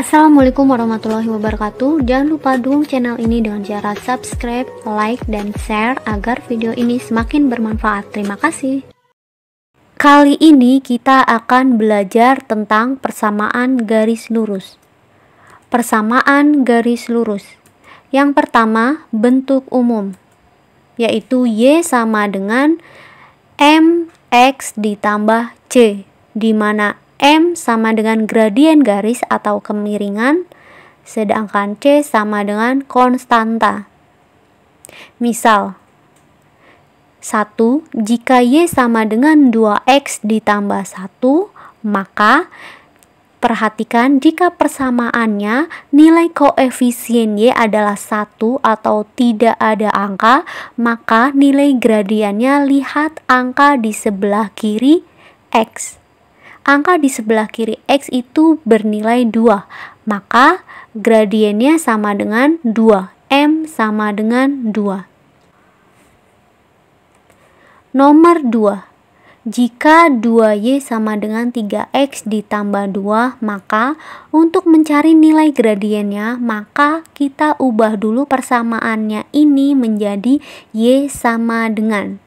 Assalamualaikum warahmatullahi wabarakatuh. Jangan lupa dukung channel ini dengan cara subscribe, like, dan share agar video ini semakin bermanfaat. Terima kasih. Kali ini kita akan belajar tentang persamaan garis lurus. Persamaan garis lurus. Yang pertama, bentuk umum, yaitu Y sama dengan MX ditambah C, di mana M sama dengan gradien garis atau kemiringan, sedangkan C sama dengan konstanta. Misal, 1. Jika Y sama dengan 2X ditambah 1, maka perhatikan jika persamaannya nilai koefisien Y adalah 1 atau tidak ada angka, maka nilai gradiennya lihat angka di sebelah kiri X. Angka di sebelah kiri X itu bernilai 2, maka gradiennya sama dengan 2, M sama dengan 2. Nomor 2, jika 2Y sama dengan 3X ditambah 2, maka untuk mencari nilai gradiennya, maka kita ubah dulu persamaannya ini menjadi Y sama dengan.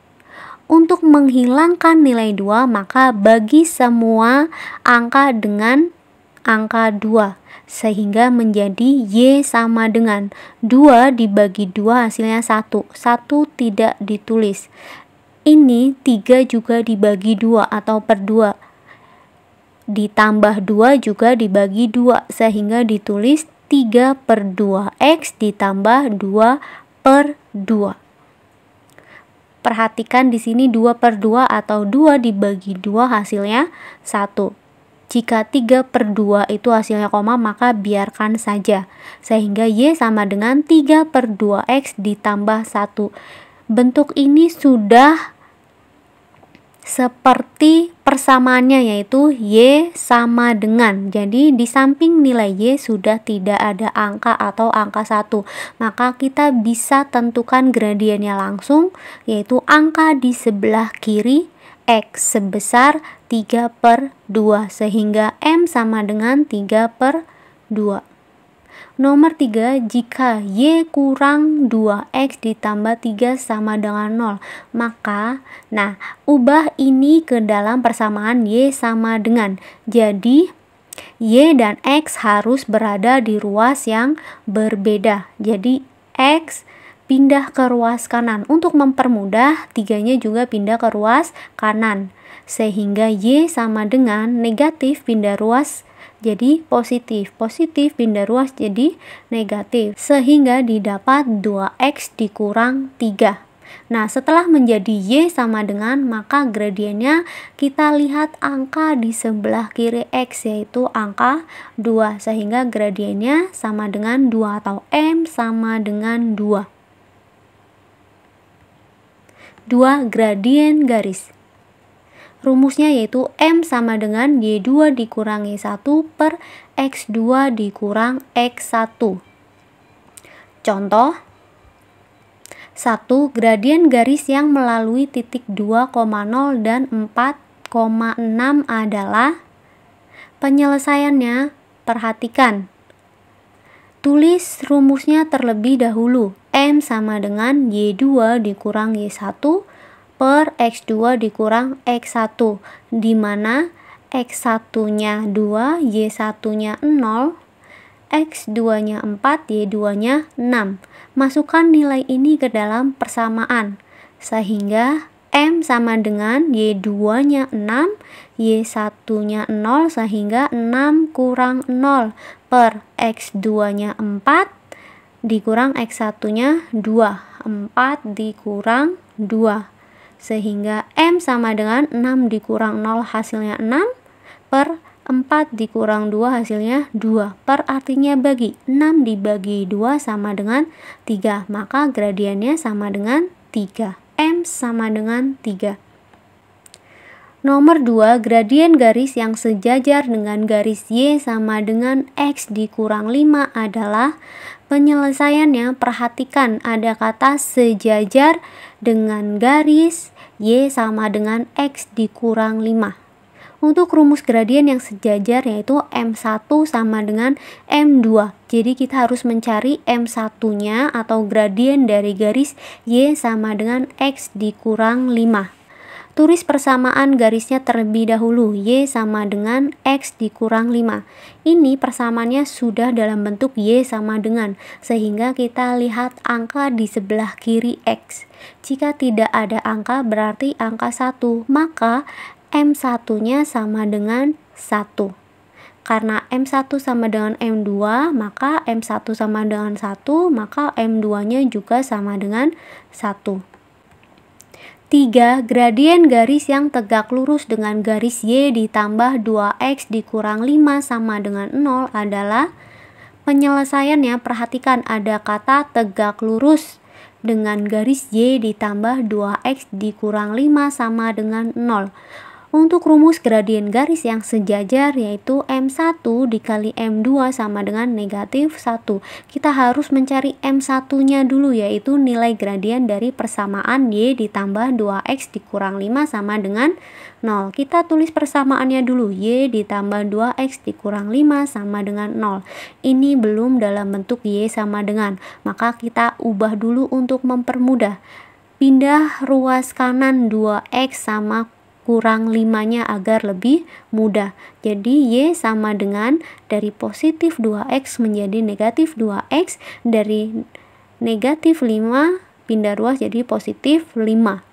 Untuk menghilangkan nilai 2, maka bagi semua angka dengan angka 2, sehingga menjadi Y sama dengan 2 dibagi 2 hasilnya 1. 1 tidak ditulis. Ini 3 juga dibagi 2 atau per 2. Ditambah 2 juga dibagi 2, sehingga ditulis 3 per 2X ditambah 2 per 2. Perhatikan di sini 2 per 2 atau 2 dibagi 2 hasilnya 1. Jika 3 per 2 itu hasilnya koma, maka biarkan saja. Sehingga Y sama dengan 3 per 2X ditambah 1. Bentuk ini sudah seperti persamaannya, yaitu Y sama dengan. Jadi di samping nilai Y sudah tidak ada angka atau angka 1, maka kita bisa tentukan gradiennya langsung, yaitu angka di sebelah kiri X sebesar 3 per 2, sehingga M sama dengan 3 per 2. Nomor 3, jika Y kurang 2X ditambah 3 sama dengan 0, maka ubah ini ke dalam persamaan Y sama dengan. Jadi Y dan X harus berada di ruas yang berbeda. Jadi X pindah ke ruas kanan. Untuk mempermudah, 3-nya juga pindah ke ruas kanan, sehingga Y sama dengan negatif pindah ruas jadi positif, positif pindah ruas jadi negatif, sehingga didapat 2X dikurang 3. Nah, setelah menjadi Y sama dengan, maka gradiennya kita lihat angka di sebelah kiri X, yaitu angka 2, sehingga gradiennya sama dengan 2 atau M sama dengan 2. 2. Gradien garis. Rumusnya yaitu M sama dengan Y2 dikurang Y1 per X2 dikurang X1. Contoh 1. Gradien garis yang melalui titik 2,0 dan 4,6 adalah. Penyelesaiannya, perhatikan. Tulis rumusnya terlebih dahulu. M sama dengan Y2 dikurang Y1 per X2 dikurang X1, di mana X1-nya 2, Y1-nya 0, X2-nya 4, Y2-nya 6. Masukkan nilai ini ke dalam persamaan, sehingga M sama dengan Y2-nya 6, Y1-nya 0, sehingga 6 kurang 0 per X2-nya 4 dikurang X1-nya 2, 4 dikurang 2. Sehingga M sama dengan 6 dikurang 0 hasilnya 6 per 4 dikurang 2 hasilnya 2. Per artinya bagi. 6 dibagi 2 sama dengan 3. Maka gradiennya sama dengan 3. M sama dengan 3. Nomor 2, gradien garis yang sejajar dengan garis Y sama dengan X dikurang 5 adalah. Penyelesaiannya, perhatikan ada kata sejajar dengan garis Y sama dengan X dikurang 5. Untuk rumus gradien yang sejajar yaitu M1 sama dengan M2. Jadi kita harus mencari M1-nya atau gradien dari garis Y sama dengan X dikurang 5. Tulis persamaan garisnya terlebih dahulu. Y sama dengan X dikurang 5. Ini persamaannya sudah dalam bentuk Y sama dengan, sehingga kita lihat angka di sebelah kiri X. Jika tidak ada angka berarti angka 1, maka M1-nya sama dengan 1. Karena M1 sama dengan M2, maka M1 sama dengan 1, maka M2-nya juga sama dengan 1. 3. Gradien garis yang tegak lurus dengan garis Y ditambah 2X dikurang 5 sama dengan 0 adalah penyelesaiannya. Perhatikan ada kata tegak lurus dengan garis Y ditambah 2X dikurang 5 sama dengan 0. Untuk rumus gradien garis yang sejajar yaitu M1 dikali M2 sama dengan negatif 1. Kita harus mencari M1-nya dulu yaitu nilai gradien dari persamaan Y ditambah 2X dikurang 5 sama dengan 0. Kita tulis persamaannya dulu. Y ditambah 2X dikurang 5 sama dengan 0. Ini belum dalam bentuk Y sama dengan, maka kita ubah dulu untuk mempermudah. Pindah ruas kanan 2X sama kurang 5-nya agar lebih mudah. Jadi Y sama dengan dari positif 2X menjadi negatif 2X, dari negatif 5 pindah ruas jadi positif 5.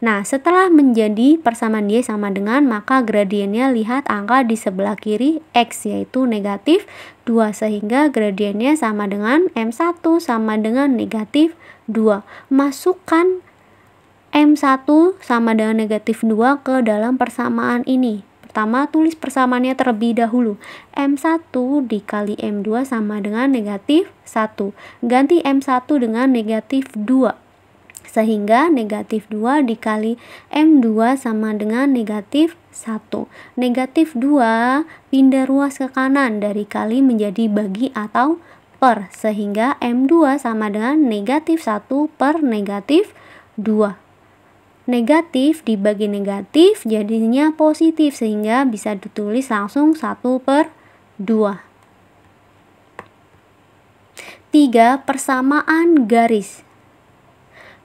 Nah, setelah menjadi persamaan Y sama dengan, maka gradiennya lihat angka di sebelah kiri X yaitu negatif 2, sehingga gradiennya sama dengan M1 sama dengan negatif 2. Masukkan M1 sama dengan negatif 2 ke dalam persamaan ini. Pertama, tulis persamaannya terlebih dahulu. M1 dikali M2 sama dengan negatif 1. Ganti M1 dengan negatif 2. Sehingga negatif 2 dikali M2 sama dengan negatif 1. Negatif 2 pindah ruas ke kanan dari kali menjadi bagi atau per. Sehingga M2 sama dengan negatif 1 per negatif 2. Negatif dibagi negatif jadinya positif, sehingga bisa ditulis langsung 1/2. 3. Persamaan garis.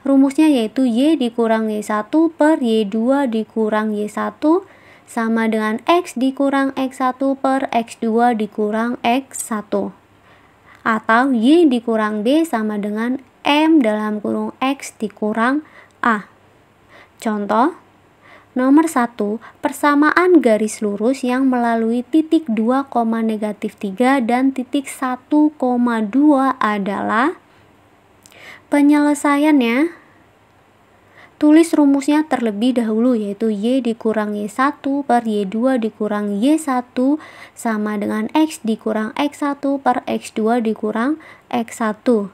Rumusnya yaitu Y dikurang Y1 per Y2 dikurang Y1 sama dengan X dikurang X1 per X2 dikurang X1. Atau Y dikurang D sama dengan M dalam kurung X dikurang A. Contoh, nomor 1, persamaan garis lurus yang melalui titik 2, negatif 3 dan titik 1,2 adalah penyelesaiannya. Tulis rumusnya terlebih dahulu yaitu Y dikurang Y1 per Y2 dikurang Y1 sama dengan X dikurang X1 per X2 dikurang X1.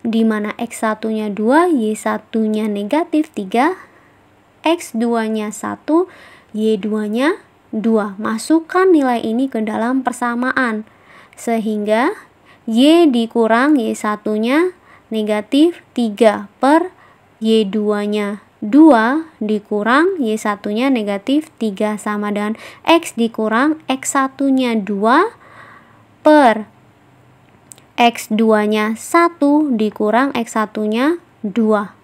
Di mana X1-nya 2, Y1-nya negatif 3, X2-nya 1, Y2-nya 2. Masukkan nilai ini ke dalam persamaan, sehingga Y dikurang Y1-nya negatif 3 per Y2-nya 2 dikurang Y1-nya negatif 3 sama dengan X dikurang X1-nya 2 per X2-nya 1 dikurang X1-nya 2.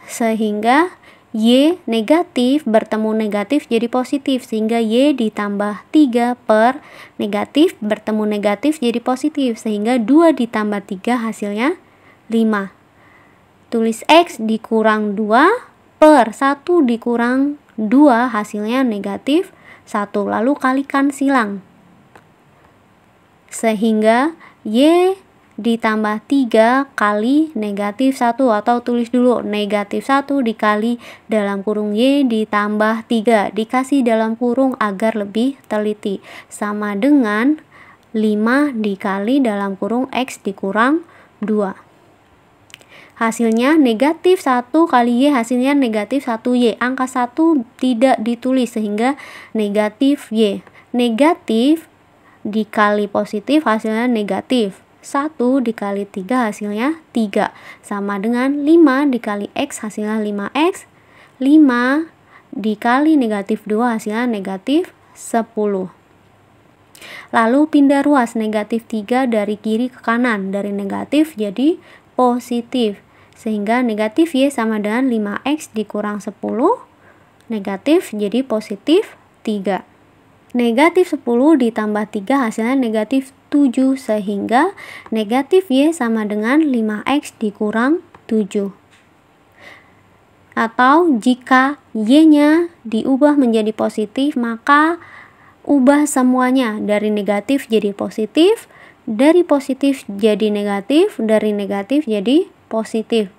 Sehingga Y negatif bertemu negatif jadi positif, sehingga Y ditambah 3 per negatif bertemu negatif jadi positif, sehingga 2 ditambah 3 hasilnya 5. Tulis X dikurang 2 per 1 dikurang 2 hasilnya negatif 1. Lalu kalikan silang. Sehingga Y ditambah 3 kali negatif 1, atau tulis dulu negatif 1 dikali dalam kurung Y ditambah 3 dikasih dalam kurung agar lebih teliti, sama dengan 5 dikali dalam kurung X dikurang 2. Hasilnya negatif 1 kali Y hasilnya negatif 1Y. Angka 1 tidak ditulis sehingga negatif Y. Negatif dikali positif hasilnya negatif. 1 dikali 3 hasilnya 3. Sama dengan 5 dikali X hasilnya 5X. 5 dikali negatif 2 hasilnya negatif 10. Lalu pindah ruas negatif 3 dari kiri ke kanan, dari negatif jadi positif. Sehingga negatif Y sama dengan 5X dikurang 10, negatif jadi positif 3. Negatif 10 ditambah 3 hasilnya negatif 7, sehingga negatif Y sama dengan 5X dikurang 7. Atau jika Y-nya diubah menjadi positif, maka ubah semuanya dari negatif jadi positif, dari positif jadi negatif, dari negatif jadi positif.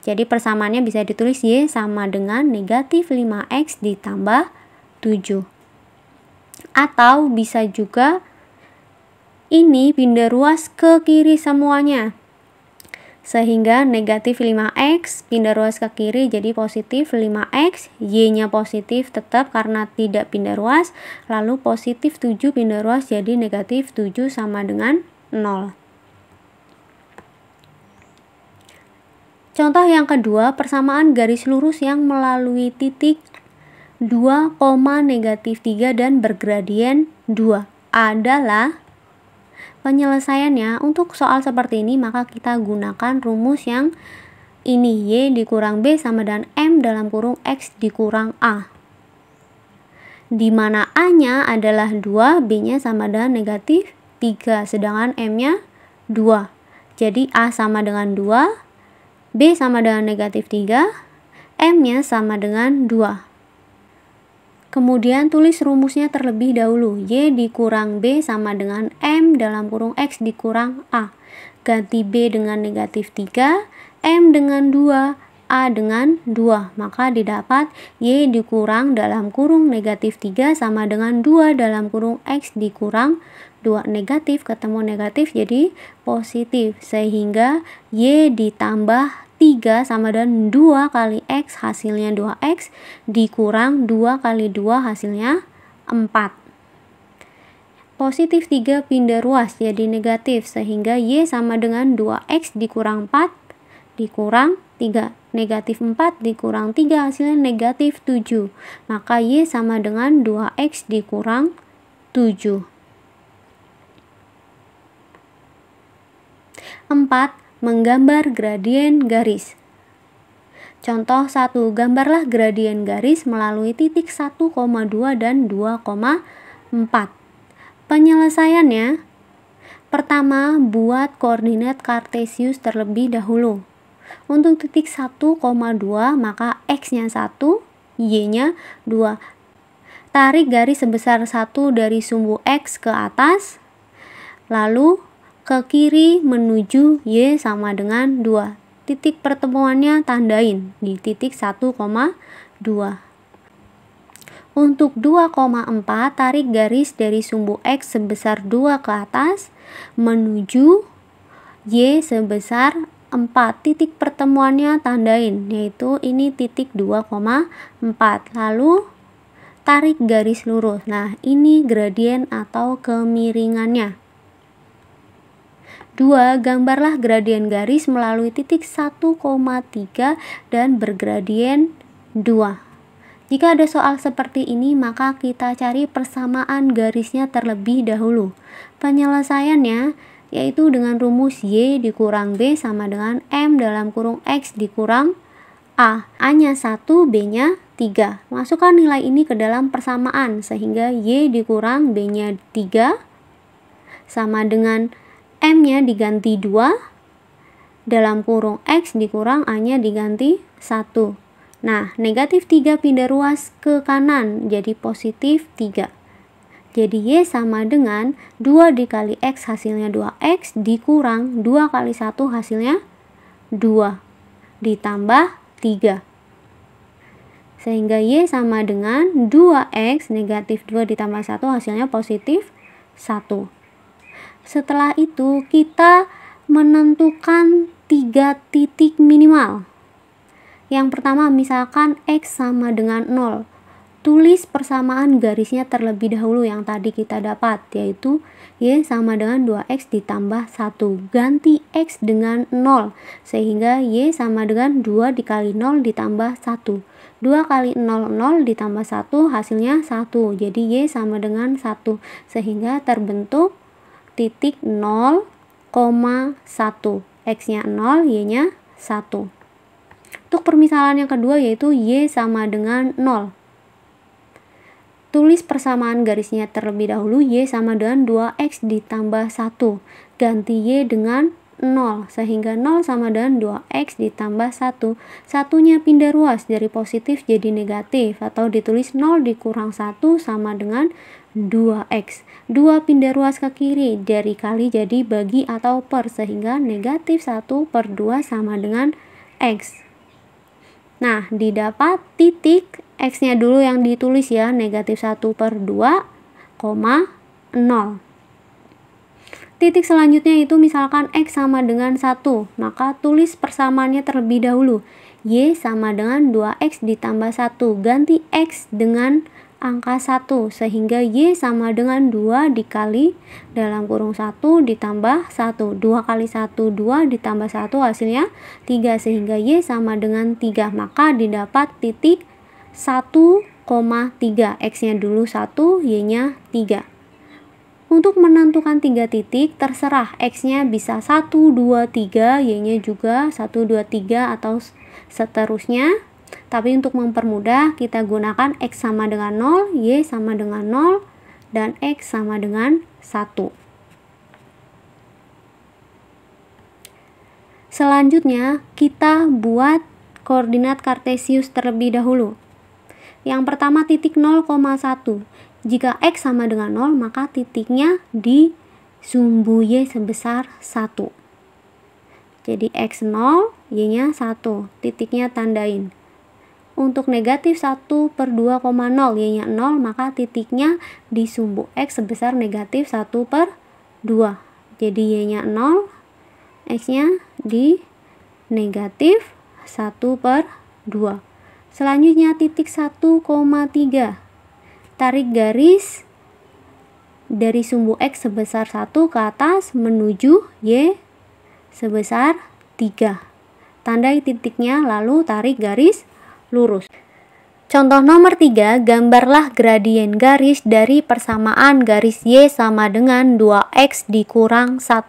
Jadi persamaannya bisa ditulis Y sama dengan negatif 5X ditambah 7. Atau bisa juga ini pindah ruas ke kiri semuanya. Sehingga negatif 5X pindah ruas ke kiri jadi positif 5X, Y-nya positif tetap karena tidak pindah ruas, lalu positif 7 pindah ruas jadi negatif 7 sama dengan 0. Contoh yang kedua, persamaan garis lurus yang melalui titik 2, negatif 3 dan bergradien 2 adalah penyelesaiannya. Untuk soal seperti ini maka kita gunakan rumus yang ini, Y dikurang B sama dengan M dalam kurung X dikurang A, di mana A-nya adalah 2, B-nya sama dengan negatif 3, sedangkan M-nya 2. Jadi A sama dengan 2, B sama dengan negatif 3, M-nya sama dengan 2. Kemudian tulis rumusnya terlebih dahulu. Y dikurang B sama dengan M dalam kurung X dikurang A. Ganti B dengan negatif 3, M dengan 2, A dengan 2. Maka didapat Y dikurang dalam kurung negatif 3 sama dengan 2 dalam kurung X dikurang 2. Negatif ketemu negatif jadi positif. Sehingga Y ditambah 3 sama dengan 2 kali X hasilnya 2X dikurang 2 kali 2 hasilnya 4. Positif 3 pindah ruas jadi negatif, sehingga Y sama dengan 2X dikurang 4 dikurang 3. Negatif 4 dikurang 3 hasilnya negatif 7. Maka Y sama dengan 2X dikurang 7. 4. Menggambar gradien garis. Contoh 1. Gambarlah gradien garis melalui titik 1,2 dan 2,4. Penyelesaiannya, pertama, buat koordinat kartesius terlebih dahulu. Untuk titik 1,2 maka X-nya 1, Y-nya 2. Tarik garis sebesar 1 dari sumbu X ke atas, lalu ke kiri menuju Y sama dengan 2. Titik pertemuannya tandain di titik 1,2. Untuk 2,4 tarik garis dari sumbu X sebesar 2 ke atas menuju Y sebesar 4. Titik pertemuannya tandain, yaitu ini titik 2,4. Lalu tarik garis lurus. Nah, ini gradien atau kemiringannya. 2. Gambarlah gradien garis melalui titik 1,3 dan bergradien 2. Jika ada soal seperti ini, maka kita cari persamaan garisnya terlebih dahulu. Penyelesaiannya yaitu dengan rumus Y dikurang B sama dengan M dalam kurung X dikurang A. A-nya 1, B-nya 3. Masukkan nilai ini ke dalam persamaan, sehingga Y dikurang B-nya 3 sama dengan M-nya diganti 2, dalam kurung X dikurang A-nya diganti 1. Nah, negatif 3 pindah ruas ke kanan jadi positif 3. Jadi Y sama dengan 2 dikali X hasilnya 2X dikurang 2 kali 1 hasilnya 2 ditambah 3. Sehingga Y sama dengan 2X negatif 2 ditambah 1 hasilnya positif 1. Setelah itu kita menentukan 3 titik minimal. Yang pertama, misalkan X sama dengan 0. Tulis persamaan garisnya terlebih dahulu yang tadi kita dapat, yaitu Y sama dengan 2X ditambah 1. Ganti X dengan 0, sehingga Y sama dengan 2 dikali 0 ditambah 1. 2 kali 0, 0 ditambah 1 hasilnya 1. Jadi Y sama dengan 1. Sehingga terbentuk titik 0,1. X-nya 0, Y-nya 1. Untuk permisalan yang kedua yaitu Y sama dengan 0. Tulis persamaan garisnya terlebih dahulu. Y sama dengan 2X ditambah 1. Ganti Y dengan 0. Sehingga 0 sama dengan 2X ditambah 1. Satunya pindah ruas dari positif jadi negatif. Atau ditulis 0 dikurang 1 sama dengan 2X. 2 pindah ruas ke kiri. Dari kali jadi bagi atau per. Sehingga negatif 1 per 2 sama dengan X. Nah, didapat titik X-nya dulu yang ditulis ya, negatif 1 per 2, 0. Titik selanjutnya itu misalkan X sama dengan 1, maka tulis persamaannya terlebih dahulu. Y sama dengan 2X ditambah 1, ganti X dengan angka 1, sehingga Y sama dengan 2 dikali dalam kurung 1 ditambah 1. 2 kali 1, 2 ditambah 1 hasilnya 3, sehingga Y sama dengan 3. Maka didapat titik 1,3. X-nya dulu 1, Y-nya 3. Untuk menentukan 3 titik, terserah X-nya bisa 1, 2, 3, Y-nya juga 1, 2, 3, atau seterusnya. Tapi untuk mempermudah, kita gunakan X sama dengan 0, Y sama dengan 0, dan X sama dengan 1. Selanjutnya, kita buat koordinat kartesius terlebih dahulu. Yang pertama titik 0,1. Jika X sama dengan 0, maka titiknya di sumbu Y sebesar 1. Jadi X 0, Y-nya 1. Titiknya tandain. Untuk negatif 1 per 2,0, Y-nya 0, maka titiknya di sumbu X sebesar negatif 1 per 2. Jadi Y-nya 0, X-nya di negatif 1 per 2. Selanjutnya titik 1,3. Tarik garis dari sumbu X sebesar 1 ke atas menuju Y sebesar 3. Tandai titiknya lalu tarik garis lurus. Contoh nomor 3, gambarlah gradien garis dari persamaan garis Y sama dengan 2X dikurang 1.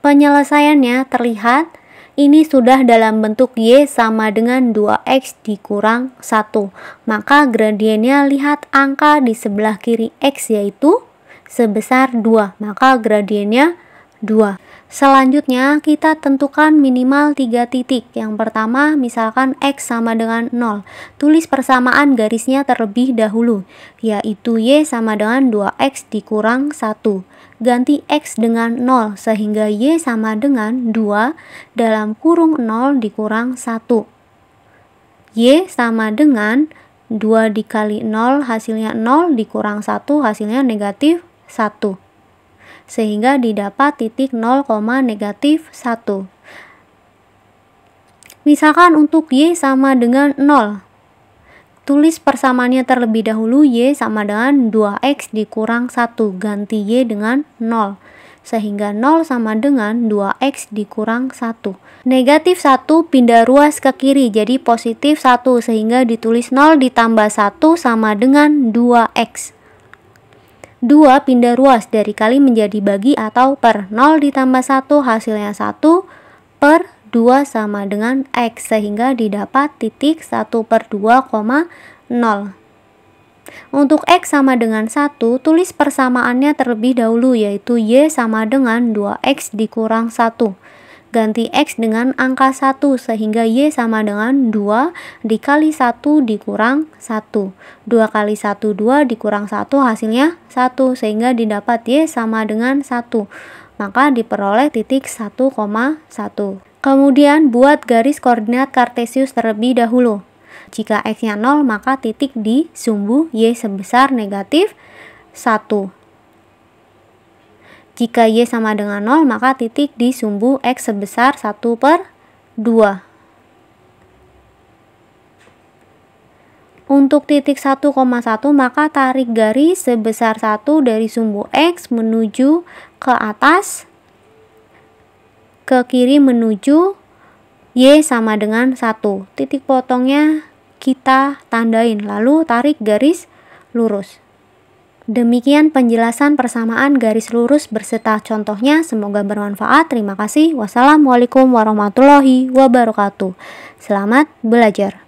Penyelesaiannya terlihat ini sudah dalam bentuk Y sama dengan 2X dikurang 1. Maka gradiennya lihat angka di sebelah kiri X yaitu sebesar 2. Maka gradiennya 2. Selanjutnya kita tentukan minimal 3 titik. Yang pertama misalkan X sama dengan 0. Tulis persamaan garisnya terlebih dahulu, yaitu Y sama dengan 2X dikurang 1. Ganti X dengan 0 sehingga Y sama dengan 2 dalam kurung 0 dikurang 1. Y sama dengan 2 dikali 0 hasilnya 0 dikurang 1 hasilnya negatif 1. Sehingga didapat titik 0, negatif 1. Misalkan untuk Y sama dengan 0. Tulis persamaannya terlebih dahulu. Y sama dengan 2X dikurang 1. Ganti Y dengan 0. Sehingga 0 sama dengan 2X dikurang 1. Negatif 1 pindah ruas ke kiri jadi positif 1. Sehingga ditulis 0 ditambah 1 sama dengan 2X. 2 pindah ruas dari kali menjadi bagi atau per. 0 ditambah 1 hasilnya 1 per 2 sama dengan X. Sehingga didapat titik 1 per 2, 0. Untuk X sama dengan 1, tulis persamaannya terlebih dahulu yaitu Y sama dengan 2X dikurang 1. Ganti X dengan angka 1 sehingga Y sama dengan 2 dikali 1 dikurang 1. 2 kali 1, 2 dikurang 1 hasilnya 1 sehingga didapat Y sama dengan 1. Maka diperoleh titik 1,1. Kemudian buat garis koordinat kartesius terlebih dahulu. Jika X-nya 0 maka titik di sumbu Y sebesar negatif 1. Jika Y sama dengan 0, maka titik di sumbu X sebesar 1 per 2. Untuk titik 1,1, maka tarik garis sebesar 1 dari sumbu X menuju ke atas, ke kiri menuju Y sama dengan 1. Titik potongnya kita tandain, lalu tarik garis lurus. Demikian penjelasan persamaan garis lurus berserta contohnya, semoga bermanfaat. Terima kasih. Wassalamualaikum warahmatullahi wabarakatuh. Selamat belajar.